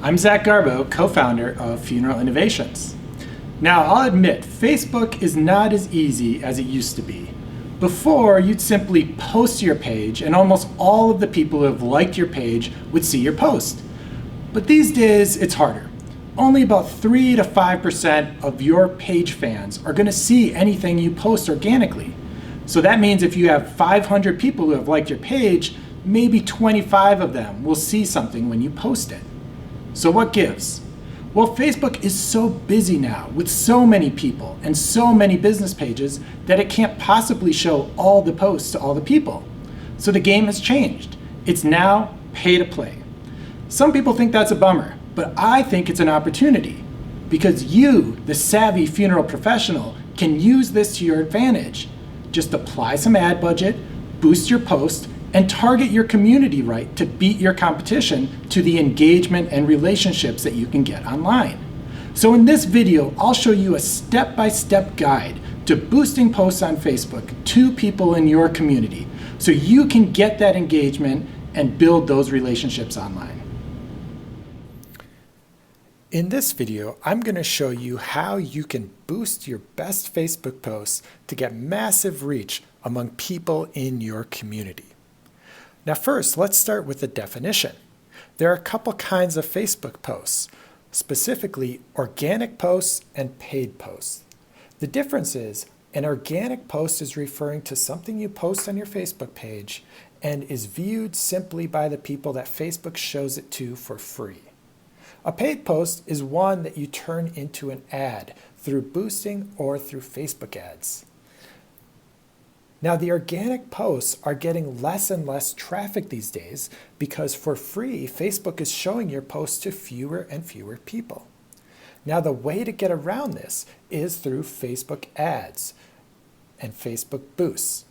I'm Zack Garbow, co-founder of Funeral Innovations. Now, I'll admit, Facebook is not as easy as it used to be. Before, you'd simply post your page and almost all of the people who have liked your page would see your post. But these days, it's harder. Only about 3 to 5% of your page fans are going to see anything you post organically. So that means if you have 500 people who have liked your page, maybe 25 of them will see something when you post it. So what gives? Well, Facebook is so busy now with so many people and so many business pages that it can't possibly show all the posts to all the people. So the game has changed. It's now pay to play. Some people think that's a bummer, but I think it's an opportunity because you, the savvy funeral professional, can use this to your advantage. Just apply some ad budget, boost your post, and target your community right to beat your competition to the engagement and relationships that you can get online. So in this video, I'll show you a step-by-step guide to boosting posts on Facebook to people in your community so you can get that engagement and build those relationships online. In this video, I'm going to show you how you can boost your best Facebook posts to get massive reach among people in your community. Now first, let's start with the definition. There are a couple kinds of Facebook posts, specifically organic posts and paid posts. The difference is an organic post is referring to something you post on your Facebook page and is viewed simply by the people that Facebook shows it to for free. A paid post is one that you turn into an ad through boosting or through Facebook ads. Now, the organic posts are getting less and less traffic these days because for free, Facebook is showing your posts to fewer and fewer people. Now, the way to get around this is through Facebook ads and Facebook boosts.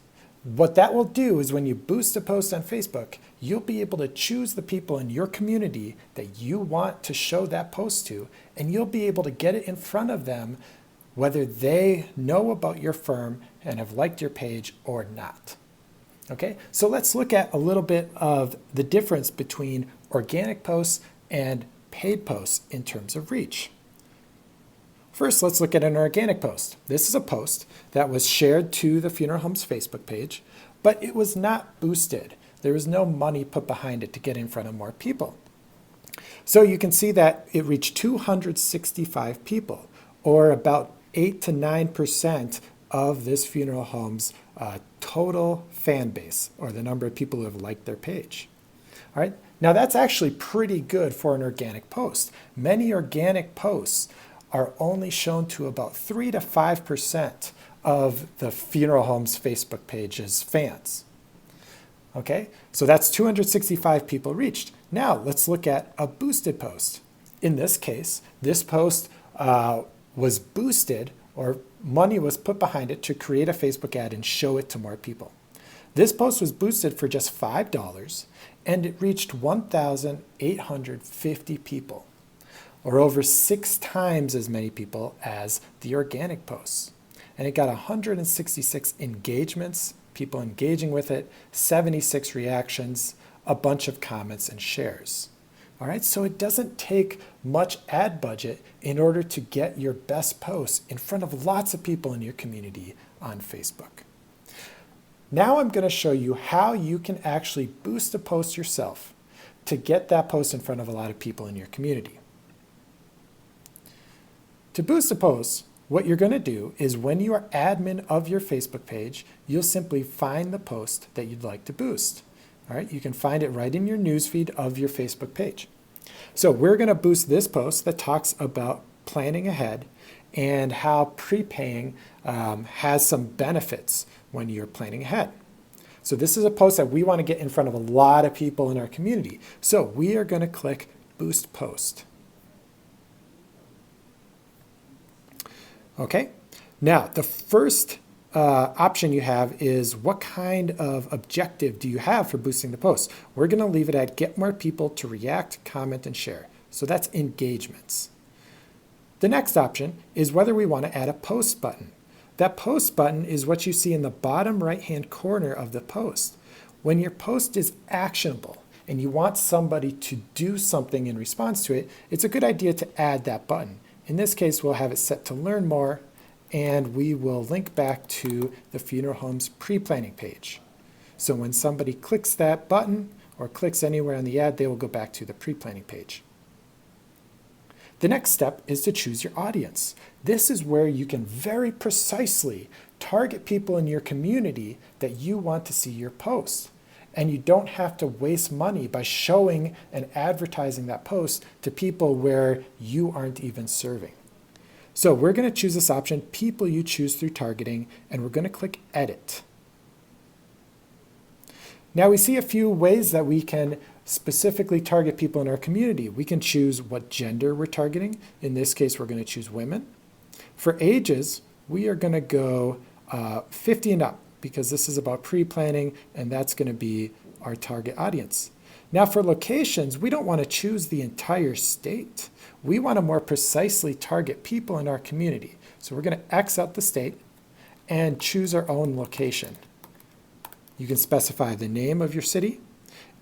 What that will do is when you boost a post on Facebook, you'll be able to choose the people in your community that you want to show that post to, and you'll be able to get it in front of them whether they know about your firm and have liked your page or not. Okay, so let's look at a little bit of the difference between organic posts and paid posts in terms of reach. First, let's look at an organic post. This is a post that was shared to the Funeral Homes Facebook page, but it was not boosted. There was no money put behind it to get in front of more people. So you can see that it reached 265 people, or about 8 to 9% of this funeral home's total fan base, or the number of people who have liked their page. All right, now that's actually pretty good for an organic post. Many organic posts are only shown to about 3 to 5% of the funeral home's Facebook page's fans. Okay, so that's 265 people reached. Now let's look at a boosted post. In this case, this post was boosted, or money was put behind it to create a Facebook ad and show it to more people. This post was boosted for just $5 and it reached 1,850 people, or over 6 times as many people as the organic posts. And it got 166 engagements, people engaging with it, 76 reactions, a bunch of comments and shares. All right, so it doesn't take much ad budget in order to get your best posts in front of lots of people in your community on Facebook. Now I'm going to show you how you can actually boost a post yourself to get that post in front of a lot of people in your community. To boost a post, what you're going to do is when you are admin of your Facebook page, you'll simply find the post that you'd like to boost. All right, you can find it right in your newsfeed of your Facebook page. So we're going to boost this post that talks about planning ahead and how prepaying has some benefits when you're planning ahead. So this is a post that we want to get in front of a lot of people in our community. So we are going to click Boost Post. Okay, now the first option you have is what kind of objective do you have for boosting the post? We're going to leave it at get more people to react, comment, and share. So that's engagements. The next option is whether we want to add a post button. That post button is what you see in the bottom right-hand corner of the post. When your post is actionable and you want somebody to do something in response to it, it's a good idea to add that button. In this case, we'll have it set to learn more, and we will link back to the funeral home's pre-planning page. So when somebody clicks that button or clicks anywhere on the ad, they will go back to the pre-planning page. The next step is to choose your audience. This is where you can very precisely target people in your community that you want to see your post. And you don't have to waste money by showing and advertising that post to people where you aren't even serving. So we're going to choose this option, people you choose through targeting, and we're going to click Edit. Now we see a few ways that we can specifically target people in our community. We can choose what gender we're targeting. In this case, we're going to choose women. For ages, we are going to go 50 and up, because this is about pre-planning, and that's going to be our target audience. Now for locations, we don't want to choose the entire state. We want to more precisely target people in our community. So we're going to X out the state and choose our own location. You can specify the name of your city,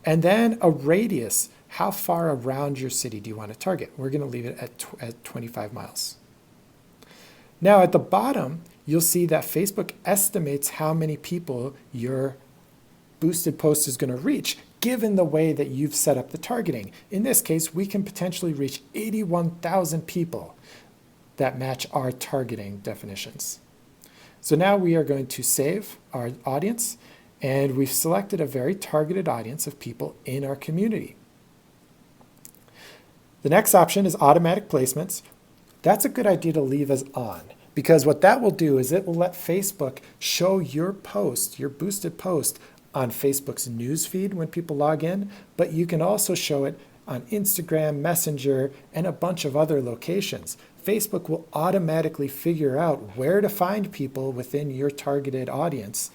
and then a radius. How far around your city do you want to target? We're going to leave it at 25 miles. Now at the bottom, you'll see that Facebook estimates how many people your boosted post is going to reach, given the way that you've set up the targeting. In this case, we can potentially reach 81,000 people that match our targeting definitions. So now we are going to save our audience, and we've selected a very targeted audience of people in our community. The next option is automatic placements. That's a good idea to leave as on, because what that will do is it will let Facebook show your post, your boosted post, on Facebook's news feed when people log in, but you can also show it on Instagram, Messenger, and a bunch of other locations. Facebook will automatically figure out where to find people within your targeted audience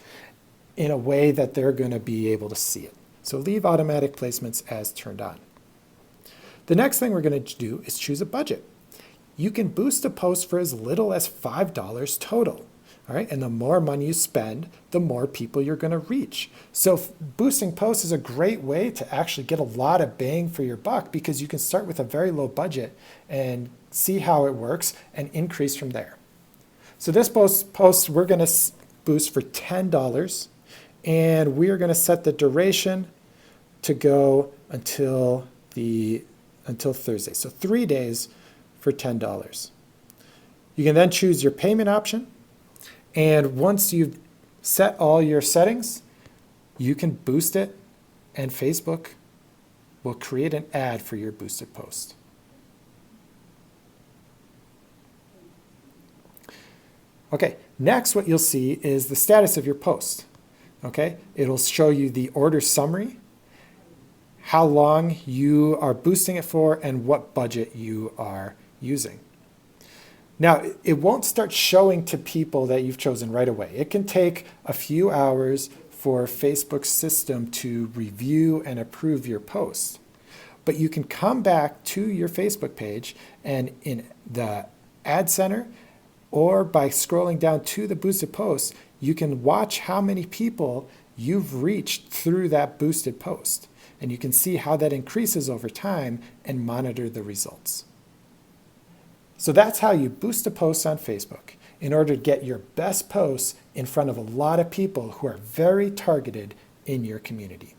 in a way that they're going to be able to see it. So leave automatic placements as turned on. The next thing we're going to do is choose a budget. You can boost a post for as little as $5 total. All right, and the more money you spend, the more people you're going to reach. So boosting posts is a great way to actually get a lot of bang for your buck, because you can start with a very low budget and see how it works and increase from there. So this post we're going to boost for $10, and we are going to set the duration to go until Thursday. So 3 days for $10. You can then choose your payment option. And once you've set all your settings, you can boost it, and Facebook will create an ad for your boosted post. Okay, next what you'll see is the status of your post. Okay, it'll show you the order summary, how long you are boosting it for, and what budget you are using. Now, it won't start showing to people that you've chosen right away. It can take a few hours for Facebook's system to review and approve your post. But you can come back to your Facebook page, and in the Ad Center, or by scrolling down to the boosted post, you can watch how many people you've reached through that boosted post. And you can see how that increases over time and monitor the results. So that's how you boost a post on Facebook in order to get your best posts in front of a lot of people who are very targeted in your community.